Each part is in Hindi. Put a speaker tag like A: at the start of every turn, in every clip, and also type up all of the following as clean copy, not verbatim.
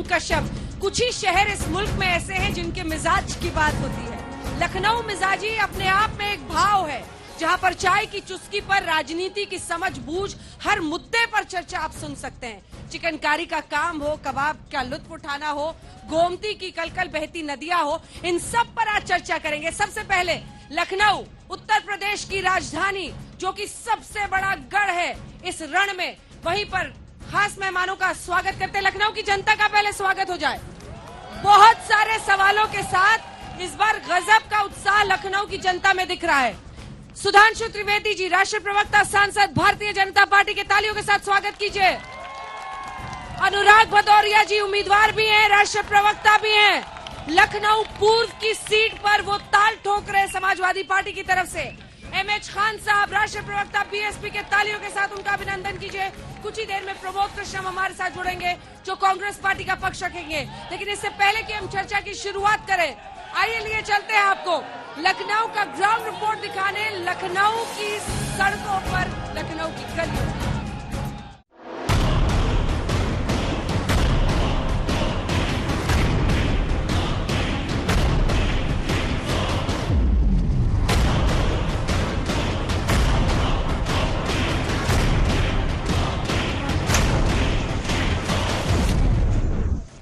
A: ओम कश्यप। कुछ ही शहर इस मुल्क में ऐसे हैं जिनके मिजाज की बात होती है। लखनऊ मिजाजी अपने आप में एक भाव है, जहां पर चाय की चुस्की पर राजनीति की समझ बूझ हर मुद्दे पर चर्चा आप सुन सकते हैं। चिकनकारी का काम हो, कबाब का लुत्फ उठाना हो, गोमती की कलकल बहती नदियां हो, इन सब पर आज चर्चा करेंगे। सबसे पहले लखनऊ, उत्तर प्रदेश की राजधानी, जो कि सबसे बड़ा गढ़ है इस रण में, वहीं पर खास मेहमानों का स्वागत करते हैं। लखनऊ की जनता का पहले स्वागत हो जाए। बहुत सारे सवालों के साथ इस बार गजब का उत्साह लखनऊ की जनता में दिख रहा है। सुधांशु त्रिवेदी जी, राष्ट्रीय प्रवक्ता, सांसद, भारतीय जनता पार्टी के, तालियों के साथ स्वागत कीजिए। अनुराग भदौरिया जी उम्मीदवार भी हैं, राष्ट्रीय प्रवक्ता भी हैं। लखनऊ पूर्व की सीट पर वो ताल ठोक रहे समाजवादी पार्टी की तरफ से। एमएच खान साहब, राष्ट्रीय प्रवक्ता बीएसपी के, तालियों के साथ उनका अभिनंदन कीजिए। कुछ ही देर में प्रमोद कृष्णम हमारे साथ जुड़ेंगे जो कांग्रेस पार्टी का पक्ष रखेंगे। लेकिन इससे पहले कि हम चर्चा की शुरुआत करें, आइए लिए चलते हैं आपको लखनऊ का ग्राउंड रिपोर्ट दिखाने, लखनऊ की सड़कों पर, लखनऊ की गलियों।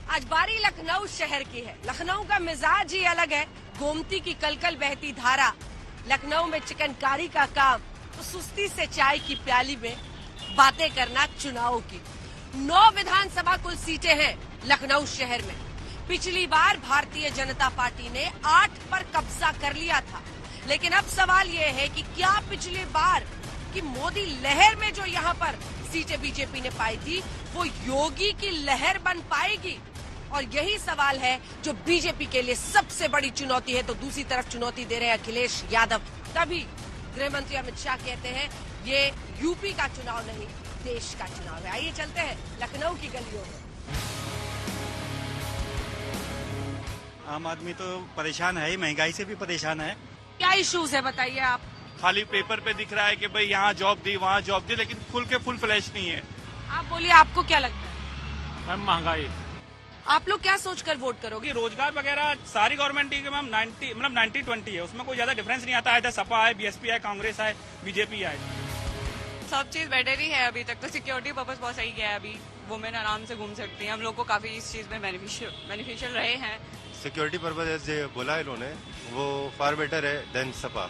A: आज बारी लखनऊ शहर की है। लखनऊ का मिजाज ही अलग है। गोमती की कलकल बहती धारा, लखनऊ में चिकनकारी का काम, तो सुस्ती से चाय की प्याली में बातें करना चुनाव की। 9 विधानसभा कुल सीटें हैं लखनऊ शहर में। पिछली बार भारतीय जनता पार्टी ने 8 पर कब्जा कर लिया था, लेकिन अब सवाल ये है कि क्या पिछली बार की मोदी लहर में जो यहाँ पर सीटें बीजेपी ने पाई थी, वो योगी की लहर बन पाएगी? और यही सवाल है जो बीजेपी के लिए सबसे बड़ी चुनौती है। तो दूसरी तरफ चुनौती दे रहे हैं अखिलेश यादव। तभी गृह मंत्री अमित शाह कहते हैं ये यूपी का चुनाव नहीं, देश का चुनाव है। आइए चलते हैं लखनऊ की गलियों में।
B: आम आदमी तो परेशान है ही, महंगाई से भी परेशान है।
A: क्या इश्यूज है बताइए आप?
B: खाली पेपर पे दिख रहा है कि भाई यहाँ जॉब दी, वहाँ जॉब दी, लेकिन फुल के फुल फ्लैश नहीं है।
A: आप बोलिए, आपको क्या लगता है?
C: मैम महंगाई।
A: आप लोग क्या सोचकर वोट करोगे?
C: रोजगार वगैरह सारी गवर्नमेंट की मैम 90-20 है, उसमें कोई ज्यादा डिफरेंस नहीं आता है। सपा है, बीएसपी है, कांग्रेस है, बीजेपी है।
D: सब चीज बेटर ही है अभी तक तो। सिक्योरिटी पर्पस बहुत सही है। अभी वुमेन आराम से घूम सकती हैं। हम लोग को काफी इस चीज में बेनिफिशियल रहे हैं।
E: सिक्योरिटी पर्पस जो बोला इन्होंने वो फार बेटर है देन सपा।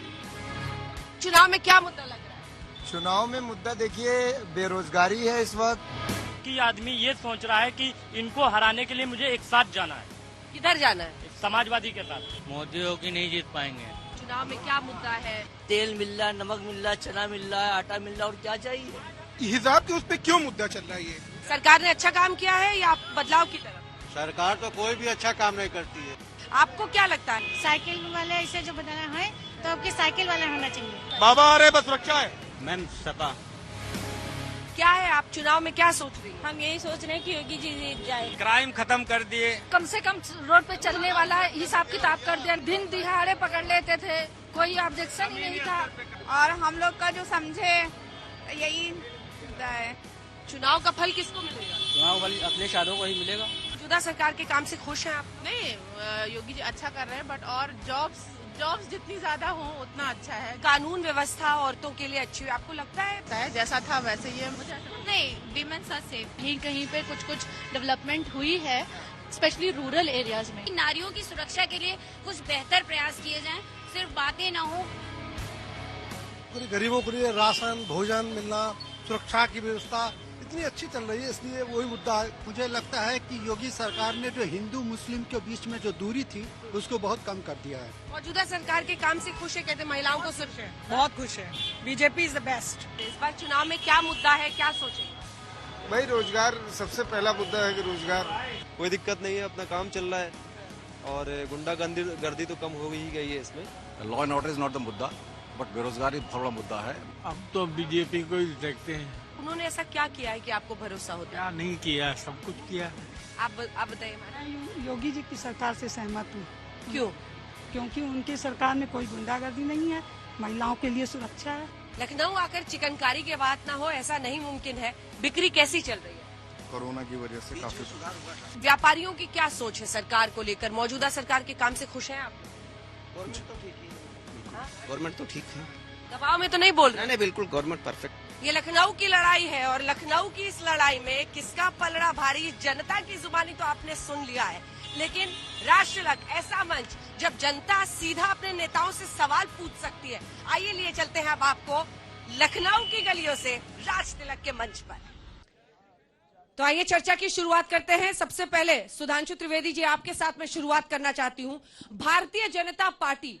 A: चुनाव में क्या मुद्दा लग रहा है?
F: चुनाव में मुद्दा देखिए बेरोजगारी है इस वक्त।
G: कि आदमी ये सोच रहा है कि इनको हराने के लिए मुझे एक साथ जाना है।
A: किधर जाना है?
G: समाजवादी के साथ।
H: मोदी होगी नहीं जीत पाएंगे।
A: चुनाव में क्या मुद्दा है?
H: तेल मिल रहा है, नमक मिल रहा है, चना मिल रहा है, आटा मिल रहा है, और क्या चाहिए?
I: हिसाब के उस पे क्यों मुद्दा चल रहा है? ये
A: सरकार ने अच्छा काम किया है या बदलाव की तरफ?
E: सरकार तो कोई भी अच्छा काम नहीं करती है।
A: आपको क्या लगता है?
J: साइकिल वाले ऐसे जो बनाना है तो आपके साइकिल वाला होना चाहिए।
I: बाबा आ रहे, बस सुरक्षा है।
H: मैम सपा।
A: क्या है, आप चुनाव में क्या सोच रही हैं?
J: हम यही सोच रहे हैं कि योगी जी जीत जाए।
C: क्राइम खत्म कर दिए।
J: कम से कम रोड पे चलने वाला हिसाब किताब कर दिया। दिन दिहाड़े पकड़ लेते थे, कोई ऑब्जेक्शन ही नहीं था।
D: और हम लोग का जो समझे यही मुद्दा है।
A: चुनाव का फल किसको मिलेगा?
H: चुनाव वाली अखिलेश यादव को ही मिलेगा।
A: मौजूदा सरकार के काम से खुश हैं आप?
D: नहीं, योगी जी अच्छा कर रहे हैं, बट और जॉब्स जितनी ज्यादा हो उतना अच्छा है।
A: कानून व्यवस्था औरतों के लिए अच्छी है, आपको लगता है?
D: जैसा था वैसे ही है। मुझे
J: नहीं, विमेंस आर सेफ। कहीं पे कुछ डेवलपमेंट हुई है, स्पेशली रूरल एरियाज में।
K: नारियों की सुरक्षा के लिए कुछ बेहतर प्रयास किए जाएं, सिर्फ बातें न हो।
I: गरीबों के लिए राशन, भोजन मिलना, सुरक्षा की व्यवस्था इतनी अच्छी चल रही है, इसलिए वही मुद्दा है।
F: मुझे लगता है कि योगी सरकार ने जो हिंदू मुस्लिम के बीच में जो दूरी थी उसको बहुत कम कर दिया है।
A: मौजूदा सरकार के काम से खुश है, कहते महिलाओं को सुरक्षा है।
G: बहुत खुश है। BJP is the best.
A: इस बार चुनाव में क्या मुद्दा है, क्या सोचे?
E: भाई रोजगार सबसे पहला मुद्दा है कि रोजगार। कोई दिक्कत नहीं है, अपना काम चल रहा है और गुंडागर्दी तो कम हो ही गई है इसमें।
L: Law and order is not the मुद्दा, बट बेरोजगारी बहुत बड़ा मुद्दा है।
C: अब तो बीजेपी को ही देखते हैं।
A: उन्होंने ऐसा क्या किया है कि आपको भरोसा होता है?
C: क्या नहीं किया, सब कुछ किया।
A: आप बताइए मैडम।
J: योगी जी की सरकार से सहमत हूँ।
A: क्यों?
J: क्योंकि उनकी सरकार में कोई गुंडागर्दी नहीं है, महिलाओं के लिए सुरक्षा है।
A: लखनऊ आकर चिकनकारी की बात ना हो, ऐसा नहीं मुमकिन है। बिक्री कैसी चल रही है?
M: कोरोना की वजह से काफी सुधार हुआ।
A: व्यापारियों की क्या सोच है सरकार को लेकर? मौजूदा सरकार के काम से खुश हैं आप?
N: गवर्नमेंट तो ठीक है,
A: दबाव में तो नहीं बोल रहे?
N: नहीं बिल्कुल, गवर्नमेंट परफेक्ट।
A: ये लखनऊ की लड़ाई है और लखनऊ की इस लड़ाई में किसका पलड़ा भारी, जनता की जुबानी तो आपने सुन लिया है, लेकिन राष्ट्रलक ऐसा मंच जब जनता सीधा अपने नेताओं से सवाल पूछ सकती है। आइए लिए चलते हैं अब आपको लखनऊ की गलियों से राष्ट्रलक के मंच पर। तो आइए चर्चा की शुरुआत करते हैं। सबसे पहले सुधांशु त्रिवेदी जी, आपके साथ मैं शुरुआत करना चाहती हूँ। भारतीय जनता पार्टी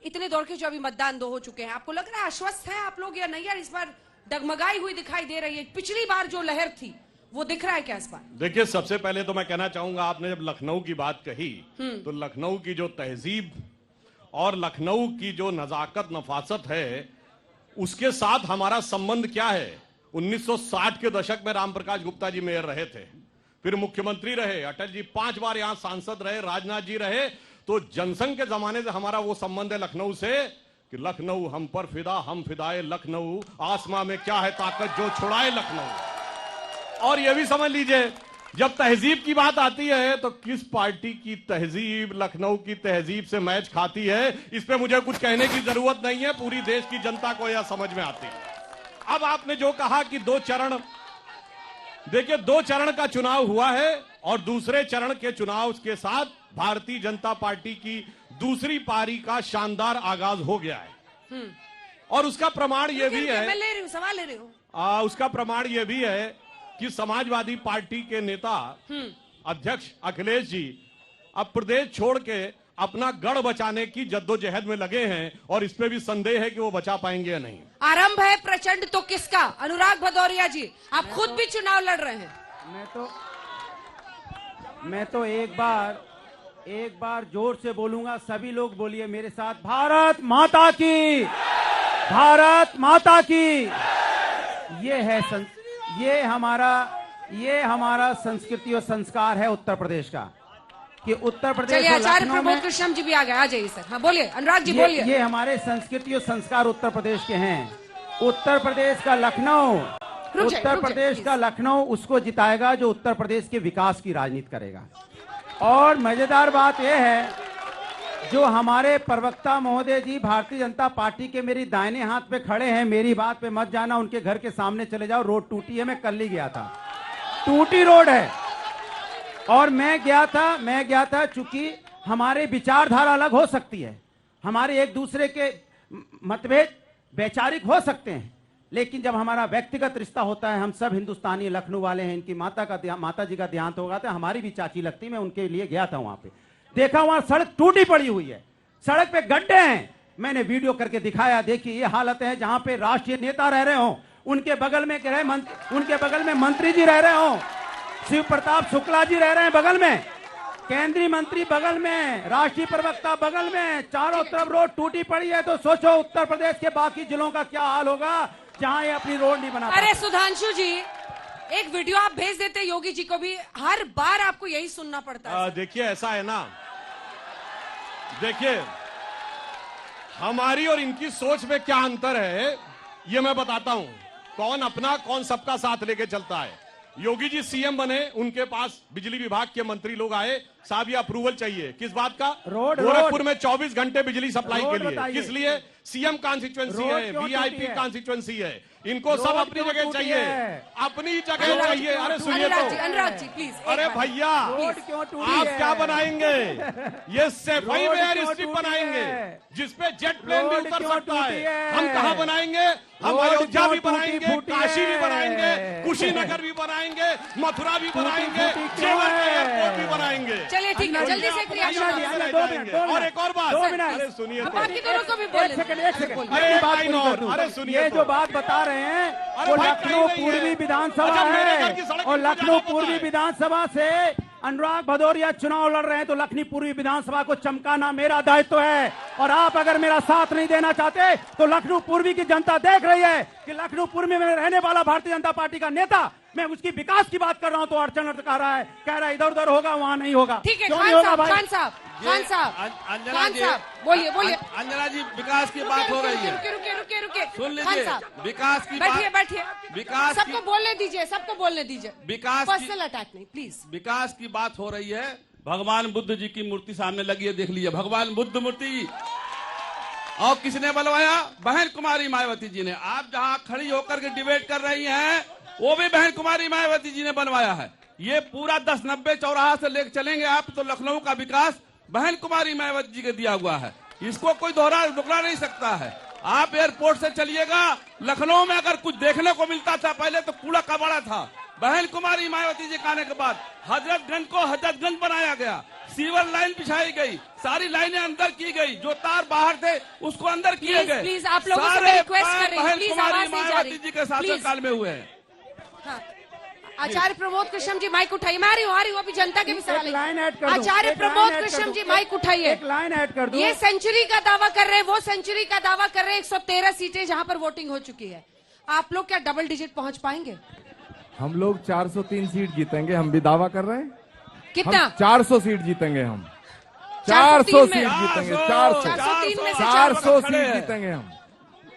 A: इतने दौर के जो अभी मतदान 2 हो चुके हैं, आपको लग रहा है आश्वस्त है आप लोग या नहीं? यार इस बार डगमगाई हुई दिखाई दे रही है। पिछली बार जो लहर थी वो दिख रहा है क्या इस बार?
O: देखिए, सबसे पहले तो मैं कहना चाहूंगा, आपने जब लखनऊ की बात कही तो लखनऊ की जो तहजीब और लखनऊ की जो नजाकत नफासत है, उसके साथ हमारा संबंध क्या है। 1960 के दशक में रामप्रकाश गुप्ता जी मेयर रहे थे, फिर मुख्यमंत्री रहे, अटल जी 5 बार यहां सांसद रहे, राजनाथ जी रहे। तो जनसंघ के जमाने से हमारा वो संबंध है लखनऊ से कि लखनऊ हम पर फिदा, हम फिदाए लखनऊ, आसमां में क्या है ताकत जो छुड़ाए लखनऊ। और ये भी समझ लीजिए, जब तहजीब की बात आती है तो किस पार्टी की तहजीब लखनऊ की तहजीब से मैच खाती है, इस पे मुझे कुछ कहने की जरूरत नहीं है, पूरी देश की जनता को यह समझ में आती है। अब आपने जो कहा कि 2 चरण, देखिए 2 चरण का चुनाव हुआ है और दूसरे चरण के चुनाव के साथ भारतीय जनता पार्टी की दूसरी पारी का शानदार आगाज हो गया है। और उसका प्रमाण यह भी है,
A: मैं ले रही हूं, सवाल ले रही हूं,
O: उसका प्रमाण यह भी है कि समाजवादी पार्टी के नेता अध्यक्ष अखिलेश जी अब प्रदेश छोड़ के अपना गढ़ बचाने की जद्दोजहद में लगे हैं और इस पे भी संदेह है कि वो बचा पाएंगे या नहीं।
A: आरंभ है प्रचंड तो किसका? अनुराग भदौरिया जी, आप खुद भी चुनाव लड़ रहे हैं।
P: मैं तो एक बार जोर से बोलूंगा, सभी लोग बोलिए मेरे साथ, भारत माता की, भारत माता की। ये हमारा संस्कृति और संस्कार है उत्तर प्रदेश का, कि उत्तर प्रदेश।
A: चलिए आचार्य प्रमोद कृष्णम जी भी आ गए, आ जाइए सर। हाँ बोलिए अनुराग जी, बोलिए।
P: ये हमारे संस्कृति और संस्कार उत्तर प्रदेश के हैं। उत्तर प्रदेश का लखनऊ, उत्तर प्रदेश का लखनऊ उसको जिताएगा जो उत्तर प्रदेश के विकास की राजनीति करेगा। और मजेदार बात यह है, जो हमारे प्रवक्ता महोदय जी भारतीय जनता पार्टी के मेरी दाहिने हाथ पे खड़े हैं, मेरी बात पे मत जाना, उनके घर के सामने चले जाओ, रोड टूटी है, मैं कल ही गया था, टूटी रोड है। और मैं गया था चूंकि हमारे विचारधारा अलग हो सकती है, हमारे एक दूसरे के मतभेद वैचारिक हो सकते हैं, लेकिन जब हमारा व्यक्तिगत रिश्ता होता है, हम सब हिंदुस्तानी लखनऊ वाले हैं, इनकी माता जी का देहांत होगा था, हमारी भी चाची लगती, मैं उनके लिए गया था वहां पे, देखा वहां सड़क टूटी पड़ी हुई है, सड़क पे गड्ढे हैं, मैंने वीडियो करके दिखाया, देखिए ये हालत है जहां पे राष्ट्रीय नेता रह रहे हो, उनके बगल में मंत्री जी रह रहे हो, शिव प्रताप शुक्ला जी रह रहे हैं बगल में, केंद्रीय मंत्री बगल में, राष्ट्रीय प्रवक्ता बगल में, चारों तरफ रोड टूटी पड़ी है। तो सोचो उत्तर प्रदेश के बाकी जिलों का क्या हाल होगा जहां ये अपनी रोड नहीं बना।
A: अरे सुधांशु जी, एक वीडियो आप भेज देते योगी जी को भी, हर बार आपको यही सुनना पड़ता है।
O: देखिए ऐसा है ना, देखिए हमारी और इनकी सोच में क्या अंतर है ये मैं बताता हूं। कौन अपना कौन सबका साथ लेके चलता है। योगी जी सीएम बने, उनके पास बिजली विभाग के मंत्री लोग आए, साहब ये अप्रूवल चाहिए, किस बात का? गोरखपुर में 24 घंटे बिजली सप्लाई के लिए। किस लिए? सीएम कॉन्स्टिट्यूएंसी है, वीआईपी कॉन्स्टिट्यूएंसी है, इनको सब अपनी जगह चाहिए, अपनी जगह चाहिए। अरे सुनिए तो,
A: अनुराग जी प्लीज।
O: अरे भैया आप क्या बनाएंगे? ये सफाई एयर स्ट्रिप बनाएंगे जिसपे जेट प्लेन भी उतर सकता है। हम कहाँ बनाएंगे? हम अयोध्या भी बनाएंगे, काशी भी बनाएंगे, कुशीनगर भी बनाएंगे, मथुरा भी बनाएंगे, जेवर का एयरपोर्ट भी बनाएंगे।
A: चलिए ठीक है, जल्दी से
O: और एक और बात, अरे सुनिए तो,
A: बाकी दोनों को भी बोले।
O: अरे सुनिए,
P: ये जो बात बता रहे हैं वो लखनऊ पूर्वी विधानसभा है, और लखनऊ पूर्वी विधानसभा से अनुराग भदौरिया चुनाव लड़ रहे हैं, तो लखनऊ पूर्वी विधानसभा को चमकाना मेरा दायित्व है। और आप अगर मेरा साथ नहीं देना चाहते तो लखनऊ पूर्वी की जनता देख रही है कि लखनऊ पूर्वी में रहने वाला भारतीय जनता पार्टी का नेता, मैं उसकी विकास की बात कर रहा हूं तो अड़चन कह रहा है इधर उधर होगा, वहां नहीं होगा।
A: ठीक है
P: खान साहब,
A: खान साहब,
Q: अंजना
A: खान
Q: जी,
A: साहब, बोलिए बोलिए।
Q: अंजना जी, विकास की बात हो रही है।
A: रुके
Q: सुन
A: खान
Q: लीजिए,
A: साहब,
Q: विकास की
A: बैठिए बैठिए,
Q: विकास
A: सबको बोलने दीजिए, सबको बोलने दीजिए।
Q: विकास
A: पर्सनल अटैक नहीं, प्लीज।
Q: विकास की बात हो रही है। भगवान बुद्ध जी की मूर्ति सामने लगी है, देख लीजिए, भगवान बुद्ध मूर्ति। और किसने बनवाया? बहन कुमारी मायावती जी ने। आप जहां खड़ी होकर के डिबेट कर रही हैं, वो भी बहन कुमारी मायावती जी ने बनवाया है। ये पूरा 10-90 चौराहा से लेकर चलेंगे आप तो लखनऊ का विकास बहन कुमारी मायावती जी के दिया हुआ है। इसको कोई दोहरा नहीं सकता है। आप एयरपोर्ट से चलिएगा, लखनऊ में अगर कुछ देखने को मिलता था पहले तो कूड़ा कबाड़ा था। बहन कुमारी मायावती जी के आने के बाद हजरतगंज को हजरतगंज बनाया गया, सीवर लाइन बिछाई गई, सारी लाइनें अंदर की गई, जो तार बाहर थे उसको अंदर किए गए।
A: प्लीज आप लोगों से मैं रिक्वेस्ट कर रही हूं,
Q: बहन
A: प्लीज
Q: कुमारी
A: आवाज नहीं जा रही।
Q: मायावती जी के शासनकाल में हुए हैं।
A: हाँ। आचार्य प्रमोद कृष्ण जी माइक उठाइए। मैं आ रही हूँ, अभी जनता के भी सवाल
P: लाइन ऐड कर दूं।
A: आचार्य प्रमोद कृष्ण जी माइक उठाइए।
P: एक लाइन ऐड कर दूं।
A: ये सेंचुरी का दावा कर रहे हैं, वो सेंचुरी का दावा कर रहे हैं। 113 सीटें जहां पर वोटिंग हो चुकी है। आप लोग क्या डबल डिजिट पहुंच पाएंगे?
R: हम लोग 403 सीट जीतेंगे, हम भी दावा कर रहे हैं।
A: कितना?
R: 400 सीट जीतेंगे हम। 400 सीट जीतेंगे, 400 सीट जीतेंगे हम।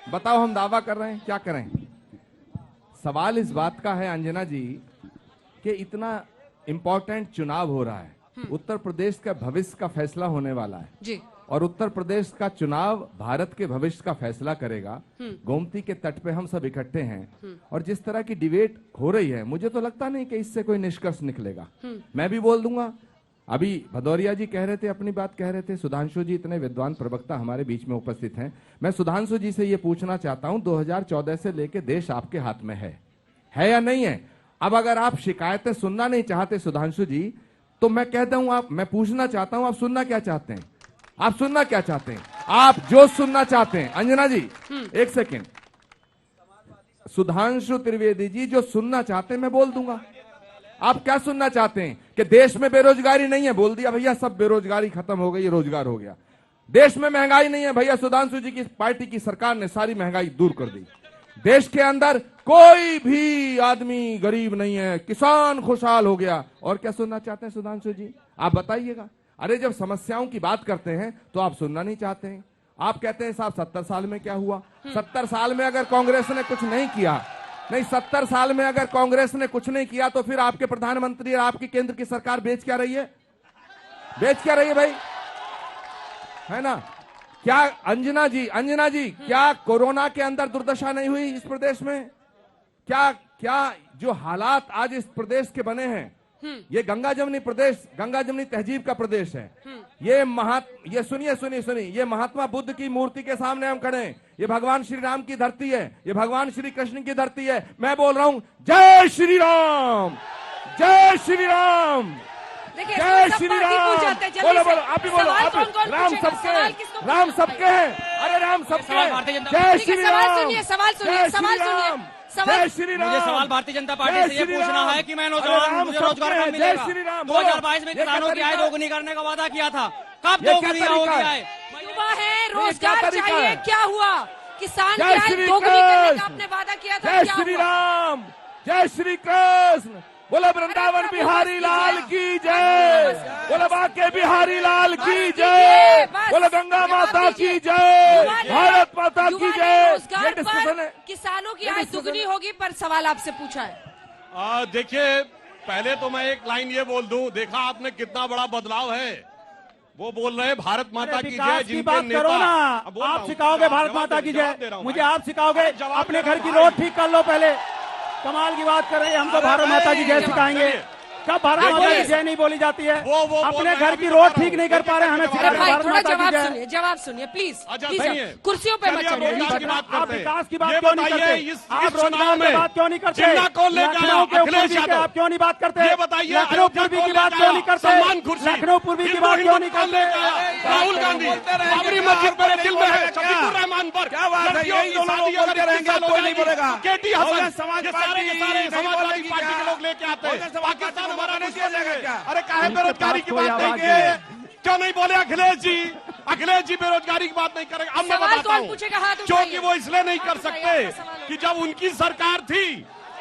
R: बताओ, हम दावा कर रहे हैं, क्या करें? सवाल इस बात का है अंजना जी कि इतना इंपॉर्टेंट चुनाव हो रहा है, उत्तर प्रदेश का भविष्य का फैसला होने वाला है
A: जी।
R: और उत्तर प्रदेश का चुनाव भारत के भविष्य का फैसला करेगा। गोमती के तट पे हम सब इकट्ठे हैं और जिस तरह की डिबेट हो रही है, मुझे तो लगता नहीं कि इससे कोई निष्कर्ष निकलेगा। मैं भी बोल दूंगा। अभी भदौरिया जी कह रहे थे, अपनी बात कह रहे थे, सुधांशु जी इतने विद्वान प्रवक्ता हमारे बीच में उपस्थित हैं। मैं सुधांशु जी से ये पूछना चाहता हूं, 2014 से लेके देश आपके हाथ में है या नहीं है? अब अगर आप शिकायतें सुनना नहीं चाहते सुधांशु जी, तो मैं कह दूं, मैं पूछना चाहता हूं, आप सुनना क्या चाहते हैं? आप सुनना क्या चाहते हैं? आप जो सुनना चाहते हैं, अंजना जी एक सेकेंड, सुधांशु त्रिवेदी जी जो सुनना चाहते हैं मैं बोल दूंगा। आप क्या सुनना चाहते हैं? कि देश में बेरोजगारी नहीं है, बोल दिया भैया, सब बेरोजगारी खत्म हो गई, रोजगार हो गया। देश में महंगाई नहीं है भैया, सुधांशु जी की पार्टी की सरकार ने सारी महंगाई दूर कर दी। देश के अंदर कोई भी आदमी गरीब नहीं है, किसान खुशहाल हो गया। और क्या सुनना चाहते हैं सुधांशु जी? आप बताइएगा। अरे जब समस्याओं की बात करते हैं तो आप सुनना नहीं चाहते हैं। आप कहते हैं साहब 70 साल में क्या हुआ? 70 साल में अगर कांग्रेस ने कुछ नहीं किया, नहीं 70 साल में अगर कांग्रेस ने कुछ नहीं किया तो फिर आपके प्रधानमंत्री और आपकी केंद्र की सरकार बेच क्या रही है? बेच क्या रही है भाई? है ना? क्या अंजना जी क्या कोरोना के अंदर दुर्दशा नहीं हुई इस प्रदेश में? क्या जो हालात आज इस प्रदेश के बने हैं, ये गंगा जमुनी प्रदेश, गंगा जमुनी तहजीब का प्रदेश है। ये सुनिए, ये महात्मा बुद्ध की मूर्ति के सामने हम खड़े हैं। ये भगवान श्री राम की धरती है, ये भगवान श्री कृष्ण की धरती है। मैं बोल रहा हूं जय श्री राम, जय श्री राम, जय श्री राम। बोलो, आप ही बोलो, राम सबके हैं, राम सबके हैं। अरे राम सबके हैं। जय श्री राम,
A: सवाल सुनिए।
R: जय श्री राम।
G: मुझे सवाल भारतीय जनता पार्टी से ये पूछना है कि मैं नौजवान, मुझे रोजगार कब मिलेगा? 2022 में किसानों की आय दोगुनी करने का वादा किया था, कब दोगुनी होगी आय?
A: युवा है, रोजगार चाहिए, क्या हुआ? किसान की आय दोगुनी करने का आपने वादा किया था,
R: जय श्री राम, जय श्री कृष्ण। बोलो वृंदावन बिहारी लाल की जय, बोलो बांके बिहारी लाल की जय, बोलो गंगा माता की जय, भारत माता की जय।
A: ये डिस्कशन है, किसानों की आय दुगनी होगी, पर सवाल आपसे पूछा है।
O: देखिए, पहले तो मैं एक लाइन ये बोल दूं, देखा आपने कितना बड़ा बदलाव है। वो बोल रहे हैं भारत माता की जय, जिनके नेता।
P: करो ना, आप सिखाओगे भारत माता की जय, मुझे आप सिखाओगे? अपने घर की रोड ठीक कर लो पहले। कमाल की बात कर रहे हैं, हम तो भारत माता की जय सिखाएंगे। कब भारत माता की जय नहीं बोली जाती है? अपने घर की रोड ठीक नहीं कर पा रहे, हमें सिखा रहे भारत माता की जय।
A: जवाब सुनिए प्लीज, कुर्सियों पे मत चढ़िए।
P: आप विकास की बात क्यों नहीं करते? आप रोजगार की बात क्यों नहीं करते? लखनऊ के ऊपर आप क्यों नहीं बात करते? लखनऊ पूर्वी की बात क्यों नहीं करते? लखनऊ पूर्वी की बात क्यों नहीं करते?
O: राहुल गांधी बाबरी मस्जिद पर दिल में है, शफीकुर रहमान पर क्या बात है? यही शादी अगर रहेंगे कोई नहीं बोलेगा। केटी हसन, समाजवादी पार्टी के लोग लेके आते हैं, पाकिस्तान हमारा नहीं दिया जाएगा क्या? अरे काहे बेरोजगारी की बात नहीं किए? क्यों नहीं बोले अखिलेश जी? अखिलेश जी बेरोजगारी की बात नहीं करेंगे। अब मैं बताता हूँ, क्योंकि वो इसलिए नहीं कर सकते कि जब उनकी सरकार थी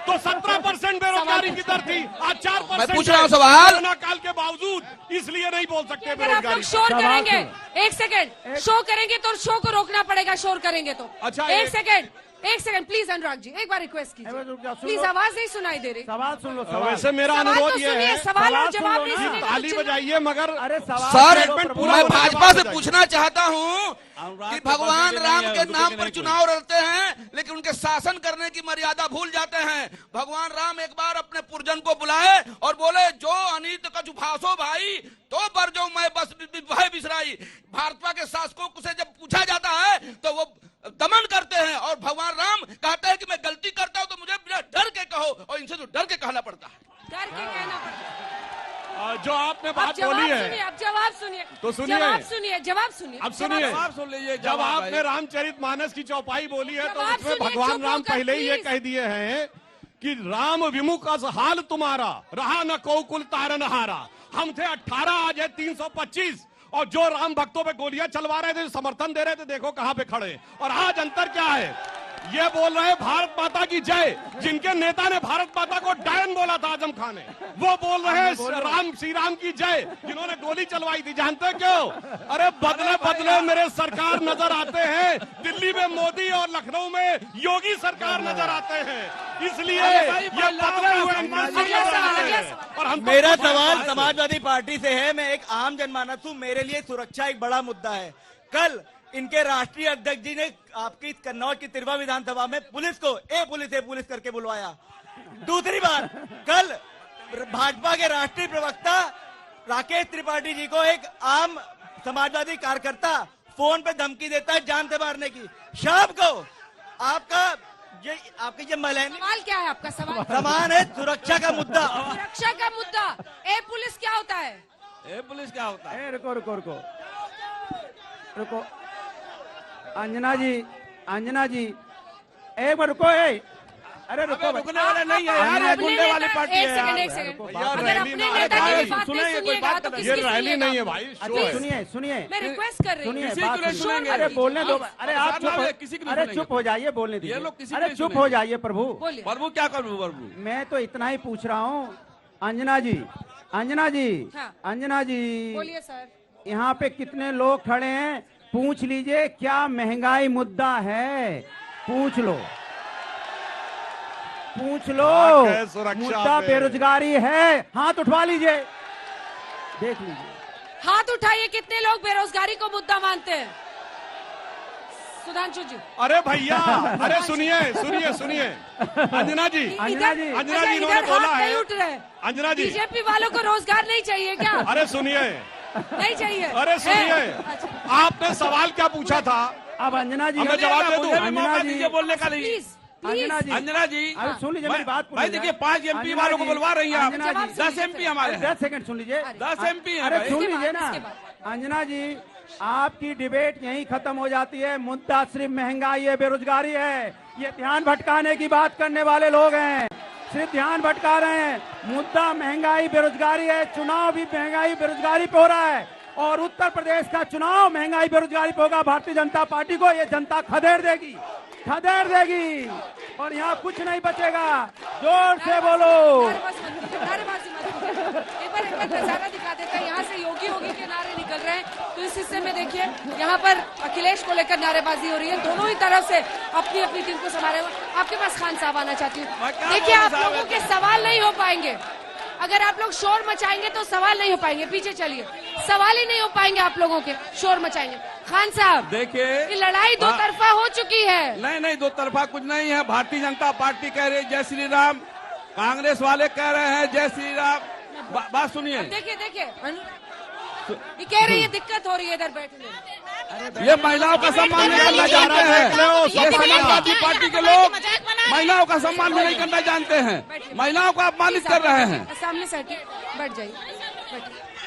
O: तो 17% बेरोजगारी की दर थी, आज 4%।
S: मैं पूछ रहा हूँ सवाल।
O: कोरोना काल के बावजूद इसलिए नहीं बोल सकते
A: अगर आप लोग
O: बेरोजगारी।
A: शोर करेंगे, एक सेकंड, शो करेंगे तो शो को रोकना पड़ेगा, शोर करेंगे तो।
O: अच्छा,
A: एक सेकंड प्लीज अनुराग जी, एक बार रिक्वेस्ट कीजिए प्लीज, आवाज नहीं सुनाई दे रही।
P: सवाल सुन लो।
O: वैसे मेरा अनुरोध ये है,
A: सवाल और जवाब नहीं सुनेंगे,
O: ताली बजाइए, मगर
P: अरे
S: सर मैं भाजपा से पूछना चाहता हूँ कि भगवान राम के नाम पर चुनाव लड़ते हैं लेकिन उनके शासन करने की मर्यादा भूल जाते हैं। भगवान राम एक बार अपने पुरजन को बुलाए और बोले जो अनित कछु भाषो भाई तो बर जो मैं बस भाई बिसराई। भाजपा के शासकों से जब पूछा जाता है तो वो दमन करते हैं और भगवान राम कहते हैं कि मैं गलती करता हूं तो मुझे बिना डर के कहो, और इनसे तो डर के कहना पड़ता है।
A: डर के कहना पड़ता है।
O: जो आपने बात बोली है,
A: अब जवाब सुनिए,
O: तो सुनिए,
A: जवाब सुनिए।
O: अब सुनिए,
Q: सुन लीजिए।
O: जब आपने रामचरितमानस की चौपाई बोली है तो उसमें भगवान राम पहले ही ये कह दिए हैं कि राम विमुख अस हाल तुम्हारा, रहा न को कुल तारनहारा। हम थे 18, आज है 325, और जो राम भक्तों पे गोलियां चलवा रहे थे, समर्थन दे रहे थे, देखो कहां पे खड़े। और आज अंतर क्या है, ये बोल रहे हैं भारत माता की जय, जिनके नेता ने भारत माता को डायन बोला था आजम खान ने, वो बोल रहे हैं श्री राम की जय, जिन्होंने गोली चलवाई थी। जानते क्यों? अरे बदले बदले मेरे सरकार नजर आते हैं, दिल्ली में मोदी और लखनऊ में योगी सरकार नजर आते हैं, इसलिए ये बदले हुए। और हम
G: मेरा सवाल समाजवादी पार्टी से है, मैं एक आम जनमानस हूँ, मेरे लिए सुरक्षा एक बड़ा मुद्दा है। कल इनके राष्ट्रीय अध्यक्ष जी ने आपकी कन्नौज की तिरवा विधानसभा में पुलिस को ए पुलिस करके बुलवाया। दूसरी बात, कल भाजपा के राष्ट्रीय प्रवक्ता राकेश त्रिपाठी जी को एक आम समाजवादी कार्यकर्ता फोन पे धमकी देता है जान से मारने की। शाम को आपकी ये मलहनी
A: सवाल क्या है? आपका सवाल
G: समान है सुरक्षा का मुद्दा।
A: सुरक्षा का मुद्दा, ए पुलिस क्या होता है?
Q: ए पुलिस क्या होता है?
P: रुको अंजना जी एक बार रुको। अरे रुको,
Q: रुकने वाले नहीं है यार, ये गुंडे वाली पार्टी है।
A: एक सेकंड, अगर अपने नेता की बात नहीं सुनिएगा तो किसकी
O: रैली नहीं है भाई।
P: सुनिए,
A: मैं रिक्वेस्ट कर रही हूँ,
P: अरे बोलने दो। अरे आप चुप हो जाइए, बोलने दीजिए। अरे चुप हो जाइए प्रभु।
Q: प्रभु क्या करूँ प्रभु?
P: मैं तो इतना ही पूछ रहा हूँ। अंजना जी
A: बोलिए सर।
P: यहाँ पे कितने लोग खड़े हैं, पूछ लीजिए क्या महंगाई मुद्दा है, पूछ लो। मुद्दा बेरोजगारी है, हाथ उठवा लीजिए, देख लीजिए।
A: हाथ उठाइए, कितने लोग बेरोजगारी को मुद्दा मानते हैं? सुधांशु जी।
O: अरे भैया, अरे सुनिए अंजना जी इन्होंने बोला है, अंजना जी
A: बीजेपी वालों को रोजगार नहीं चाहिए क्या?
O: अरे सुनिए,
A: नहीं चाहिए।
O: अरे सुनिए, आपने सवाल क्या पूछा था?
P: अब अंजना जी
O: हमें जवाब दे दूं?
Q: अंजना जी बोलने का नहीं।
P: अंजना जी
Q: अरे
P: सुन लीजिए मेरी बात।
Q: भाई देखिए 5 MP वालों को बुलवा रही हैं आप, 10 MP हमारे।
P: 10 सेकंड सुन लीजिए,
Q: 10 MP है।
P: अरे सुन लीजिए ना अंजना जी, आपकी डिबेट यहीं खत्म हो जाती है। मुद्दा सिर्फ महंगाई है, बेरोजगारी है। ये ध्यान भटकाने की बात करने वाले लोग हैं, सिर्फ ध्यान भटका रहे हैं। मुद्दा महंगाई बेरोजगारी है, चुनाव भी महंगाई बेरोजगारी पे हो रहा है, और उत्तर प्रदेश का चुनाव महंगाई बेरोजगारी पे होगा। भारतीय जनता पार्टी को ये जनता खदेड़ देगी, और यहाँ कुछ नहीं बचेगा। जोर से बोलो।
A: एक बार नजारा दिखा देता है, यहाँ से योगी के नारे निकल रहे हैं, तो इस हिस्से में देखिए यहाँ पर अखिलेश को लेकर नारेबाजी हो रही है, दोनों ही तरफ से अपनी अपनी टीम को संभाले हुए। आपके पास खान साहब आना चाहती हूँ। देखिए, आप लोगों के सवाल नहीं हो पाएंगे, अगर आप लोग शोर मचाएंगे तो सवाल नहीं हो पाएंगे। पीछे चलिए, सवाल ही नहीं हो पाएंगे आप लोगों के, शोर मचाएंगे। खान साहब
Q: देखिए,
A: लड़ाई दो तरफा हो चुकी है।
Q: नहीं, दो तरफा कुछ नहीं है। भारतीय जनता पार्टी कह रही है जय श्री राम, कांग्रेस वाले कह रहे हैं जय श्री राम। बात सुनिए,
A: देखिए ये कह रही है दिक्कत हो रही है इधर बैठने।
Q: ये महिलाओं का सम्मान नहीं करना जानते हैं। ये समाजवादी पार्टी के लोग महिलाओं का सम्मान नहीं करना जानते हैं, महिलाओं को अपमानित कर रहे हैं।
A: सामने से बैठ जाइए,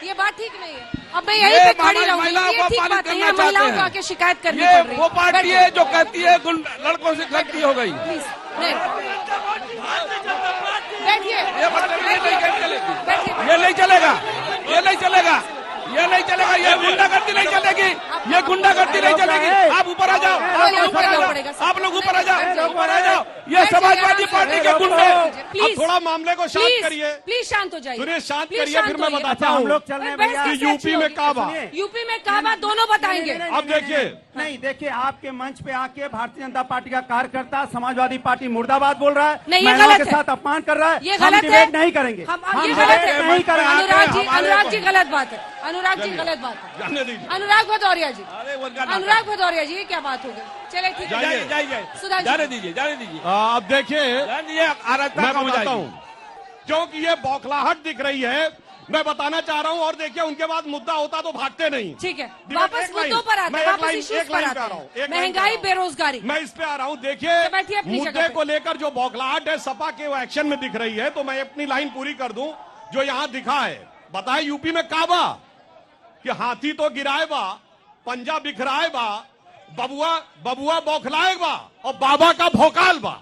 A: ये बात ठीक नहीं है। अब मैं यही पे खड़ी रहूंगी, ये ठीक बात नहीं है। महिलाओं को आके शिकायत करनी पड़ रही है।
Q: वो पार्टी है जो कहती है लड़कों से गलती हो गई।
A: बैठिए,
Q: ये नहीं चलेगा, ये नहीं चलेगा, ये गुंडागर्दी नहीं चलेगी, ये गुंडागर्दी नहीं चलेगी। आप ऊपर आ जाओ, आप लोग ऊपर आ जाओ, आप लोग ऊपर आ जाओ, ऊपर आ जाओ। ये समाजवादी पार्टी के गुंडे।
O: अब थोड़ा मामले को शांत करिए,
A: प्लीज शांत हो जाइए।
O: सुनिए, शांत करिए, फिर मैं बताता हूँ।
P: हम लोग चल रहे हैं भैया।
O: कि यूपी में काबा,
A: यूपी में काबा दोनों बताएंगे।
O: अब देखिए,
P: नहीं देखिए, आपके मंच पे आके भारतीय जनता पार्टी का कार्यकर्ता समाजवादी पार्टी मुर्दाबाद बोल रहा है,
A: नहीं, ये
P: महिलाओं
A: गलत
P: के
A: है।
P: साथ अपमान कर रहा है।
A: ये
P: हम
A: गलत
P: डिबेट
A: है।
P: नहीं करेंगे,
A: हम
P: हम
A: ये
P: डिबेट
A: गलत है।
P: नहीं करेंगे।
A: अनुराग जी गलत बात है, अनुराग जी गलत बात है।
O: जाने दीजिए।
A: अनुराग भदौरिया जी,
Q: अरे
A: अनुराग भदौरिया जी, ये क्या बात हो गई? चले ठीक है, सुधांशु
Q: जाने दीजिए, जाने दीजिए।
O: अब देखिए, मैं
Q: मैं
O: बताता हूँ, क्योंकि ये बौखलाहट दिख रही है, मैं बताना चाह रहा हूँ। और देखिए, उनके बाद मुद्दा होता तो भागते नहीं।
A: ठीक है, वापस मुद्दों पर आते हैं, वापस इश्यूज पर आते हैं। महंगाई, बेरोजगारी,
O: मैं इस पे आ रहा हूँ। देखिए,
A: बैठिए अपनी जगह
O: मुद्दे
A: पे।
O: को लेकर जो बौखलाहट है सपा के वो एक्शन में दिख रही है, तो मैं अपनी लाइन पूरी कर दूं। जो यहाँ दिखा है, बताए यूपी में काबा कि हाथी तो गिराए बा, पंजा बिखराए बा, बबुआ बौखलाए बा और बाबा का भोकाल बा।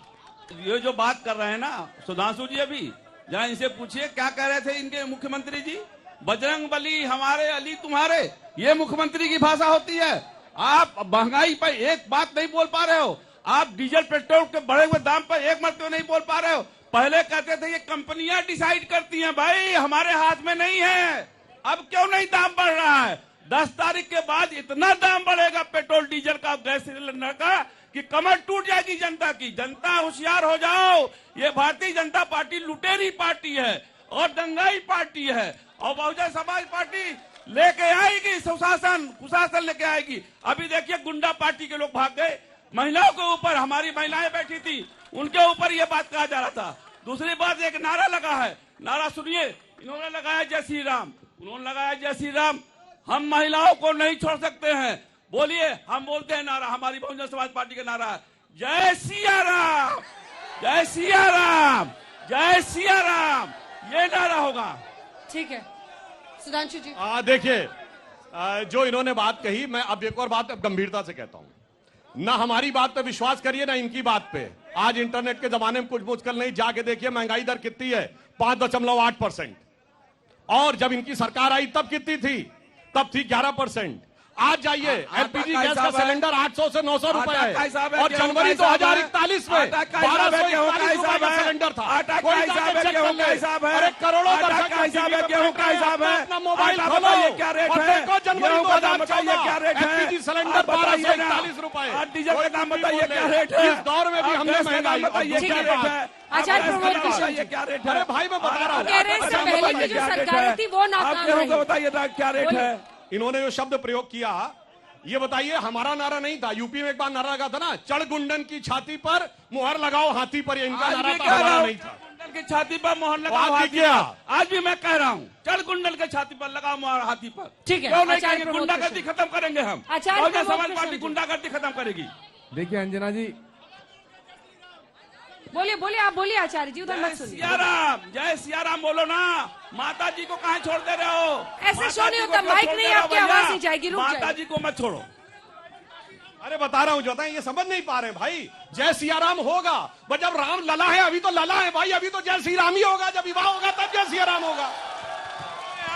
Q: ये जो बात कर रहे हैं ना सुधांशु जी, अभी जरा इनसे पूछिए क्या कह रहे थे इनके मुख्यमंत्री जी। बजरंग बली हमारे, अली तुम्हारे, ये मुख्यमंत्री की भाषा होती है। आप महंगाई पर एक बात नहीं बोल पा रहे हो, आप डीजल पेट्रोल के बढ़े हुए दाम पर एक मरतबा नहीं बोल पा रहे हो। पहले कहते थे ये कंपनियां डिसाइड करती हैं, भाई हमारे हाथ में नहीं है। अब क्यों नहीं दाम बढ़ रहा है? 10 तारीख के बाद इतना दाम बढ़ेगा पेट्रोल डीजल का, गैस सिलेंडर का, कि कमर टूट जाएगी जनता की। जनता होशियार हो जाओ, ये भारतीय जनता पार्टी लुटेरी पार्टी है और दंगाई पार्टी है, और बहुजन समाज पार्टी लेके आएगी सुशासन लेके आएगी। अभी देखिए गुंडा पार्टी के लोग भाग गए, महिलाओं के ऊपर, हमारी महिलाएं बैठी थी उनके ऊपर ये बात कहा जा रहा था। दूसरी बात, एक नारा लगा है, नारा सुनिए, इन्होंने लगाया जय श्री राम, उन्होंने लगाया जय श्री राम। हम महिलाओं को नहीं छोड़ सकते हैं, बोलिए, हम बोलते हैं नारा, हमारी बहुजन समाज पार्टी का नारा है जय सिया राम, जय सिया राम, जय सिया राम, ये नारा होगा।
A: ठीक है सुधांशु जी।
O: देखिए, जो इन्होंने बात कही, मैं अब एक और बात गंभीरता से कहता हूं, ना हमारी बात पे विश्वास करिए ना इनकी बात पे। आज इंटरनेट के जमाने में कुछ मुश्किल नहीं, जाके देखिए महंगाई दर कितनी है, 5.8%। और जब इनकी सरकार आई तब कितनी थी? तब थी 11%। आज जाइए, एलपीजी गैस का सिलेंडर 800 से 900 रुपए है, और जनवरी 2041 में 1241 रुपए का सिलेंडर था। कोई जाके चेक कर ले, अरे करोड़ों दर्शक का हिसाब है, गेहूं का हिसाब है, अपना मोबाइल खोलो
Q: क्या रेट
O: और
Q: है,
O: देखो जनवरी 2014
Q: क्या रेट है,
O: एलपीजी सिलेंडर 1241 रुपए।
Q: डीजल का दाम बताइए क्या रेट है,
O: इस दौर में भी हमने महंगाई
Q: बताइए क्या रेट है,
A: आचार्य प्रमोद किशोर जी,
Q: क्या रेट है?
O: अरे भाई मैं बता रहा हूँ,
A: कह रहे हैं इससे पहले की जो सरकारें थी वो नाकाम रही।
Q: बताइए क्या रेट है।
O: इन्होंने जो शब्द प्रयोग किया, ये बताइए, हमारा नारा नहीं था। यूपी में एक बार नारा लगा था ना, चढ़ गुंडन की छाती पर मुहर लगाओ हाथी पर, ये इनका नारा था, हमारा नहीं था।
Q: गुंडन की छाती पर मोहर लगाओ हाथी पर। आज भी मैं कह रहा हूँ, चढ़ गुंडन के छाती पर लगाओ मोहर हाथी पर।
A: ठीक है,
Q: क्यों नहीं कहेंगे? गुंडागर्दी खत्म करेंगे हम,
A: आचार्य
Q: समाज पार्टी गुंडागर्दी खत्म करेगी।
R: देखिए अंजना जी,
A: बोलिए बोलिए, आप बोलिए आचार्य जी, उधर मत सुनिए।
Q: सियाराम, जय सियाराम बोलो ना। माता जी को कहाँ छोड़ दे रहे हो?
A: ऐसे शो नहीं होता, माइक नहीं, आपकी आवाज नहीं जाएगी, रुक
Q: माता जी को मत छोड़ो।
O: अरे बता रहा हूं, जो ये समझ नहीं पा रहे भाई। जय सियाराम होगा जब राम लला है, अभी तो लला है भाई, अभी तो जय श्री राम ही होगा। जब विवाह होगा तब जय सियाराम होगा।